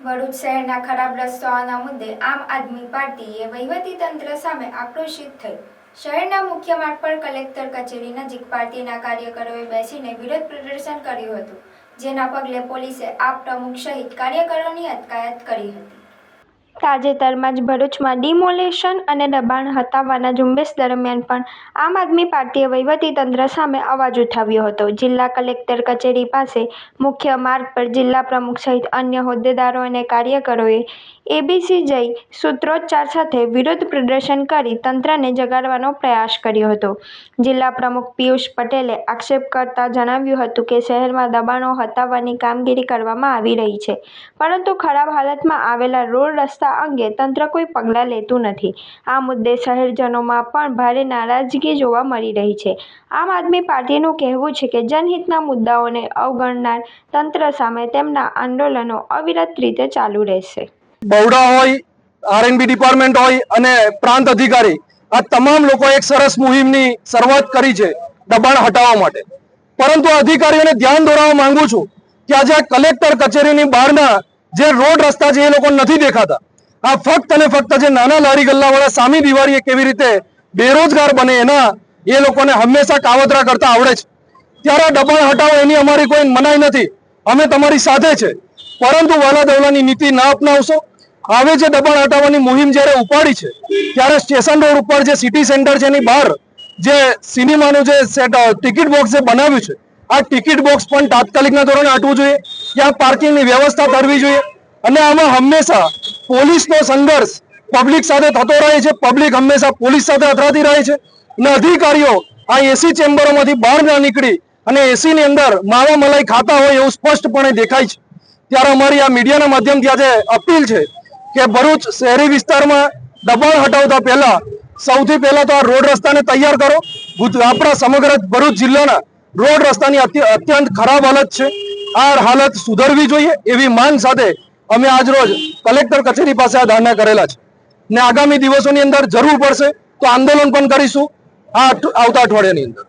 ભરૂચ શહેરના ખરાબ રસ્તાઓના મુદ્દે આમ આદમી પાર્ટીએ વહીવટીતંત્ર સામે આક્રોશિત થઈ શહેરના મુખ્ય માર્ગ પર કલેક્ટર કચેરી નજીક પાર્ટીના કાર્યકરોએ બેસીને વિરોધ પ્રદર્શન કર્યું હતું, જેના પગલે પોલીસે આપ પ્રમુખ સહિત કાર્યકરોની અટકાયત કરી હતી। તાજેતરમાં જ ભરૂચમાં ડિમોલેશન અને દબાણ હટાવવાના ઝુંબેશ દરમિયાન પણ આમ આદમી પાર્ટીએ વહીવટીતંત્ર સામે અવાજ ઉઠાવ્યો હતો। જિલ્લા કલેક્ટર કચેરી પાસે મુખ્ય માર્ગ પર જિલ્લા પ્રમુખ સહિત અન્ય હોદ્દેદારો અને કાર્યકરોએ એબીસી જઈ સૂત્રોચ્ચાર સાથે વિરોધ પ્રદર્શન કરી તંત્રને જગાડવાનો પ્રયાસ કર્યો હતો। જિલ્લા પ્રમુખ પિયુષ પટેલે આક્ષેપ કરતા જણાવ્યું હતું કે શહેરમાં દબાણો હટાવવાની કામગીરી કરવામાં આવી રહી છે, પરંતુ ખરાબ હાલતમાં આવેલા રોડ રસ્તા અંગે તંત્ર કોઈ પગલાં લેતું નથી। આ મુદ્દે શહેરજનોમાં પણ ભારે નારાજગી જોવા મળી રહી છે। આમ આદમી પાર્ટીનું કહેવું છે કે જનહિતના મુદ્દાઓને અવગણનાર તંત્ર સામે તેમના આંદોલનો અવિરત રીતે ચાલુ રહેશે। બહુડા હોય, આરએનબી ડિપાર્ટમેન્ટ હોય અને પ્રાંત અધિકારી આ તમામ લોકો એક સરસ મુહિમની શરૂઆત કરી છે દબાણ હટાવવા માટે, પરંતુ અધિકારીઓને ધ્યાન દોરાવવા માંગુ છું કે આજે કલેક્ટર કચેરીની બહારના જે રોડ રસ્તા છે એ લોકો નથી દેખાતા। આ ફક્ત અને ફક્ત જે નાના લારી ગલ્લાવાળા સામી દિવાળીએ કેવી રીતે બેરોજગાર બને એના એ લોકોને હંમેશા કાવતરા કરતા આવડે છે। ત્યારે દબાણ હટાવો એની અમારી કોઈ મનાઈ નથી, અમે તમારી સાથે છે, પરંતુ વાલા દવલાની નીતિ ના અપનાવશો। હવે જે દબાણ હટાવવાની મુહિમ જ્યારે ઉપાડી છે ત્યારે સ્ટેશન રોડ ઉપર જે સિટી સેન્ટર છે એની બહાર જે સિનેમાનું જે ટિકિટ બોક્સ જે બનાવ્યું છે આ ટિકિટ બોક્સ પણ તાત્કાલિકના ધોરણે હટવું જોઈએ, ત્યાં પાર્કિંગની વ્યવસ્થા કરવી જોઈએ। અને આમાં હંમેશા પોલીસનો સંઘર્ષ પબ્લિક સાથે થતો રહે છે, પબ્લિક હંમેશા પોલીસ સાથે અથડાતી રહે છે અને અધિકારીઓ આ એસી ચેમ્બરોમાંથી બહાર ના નીકળી અને એસી ની અંદર માવા મલાઈ ખાતા હોય એવું સ્પષ્ટપણે દેખાય છે। ત્યારે અમારી આ મીડિયાના માધ્યમથી આજે અપીલ છે કે ભરૂચ શહેરી વિસ્તારમાં દબાણ હટાવતા પહેલા સૌથી પહેલા તો આ રોડ રસ્તાને તૈયાર કરો। આપણા સમગ્ર ભરૂચ જિલ્લાના રોડ રસ્તાની અત્યંત ખરાબ હાલત છે, આ હાલત સુધરવી જોઈએ એવી માંગ સાથે અમે આજ રોજ કલેક્ટર કચેરી પાસે આ ધરણા કરેલા છે ને આગામી દિવસોની અંદર જરૂર પડશે તો આંદોલન પણ કરીશું આ આવતા અઠવાડિયાની અંદર।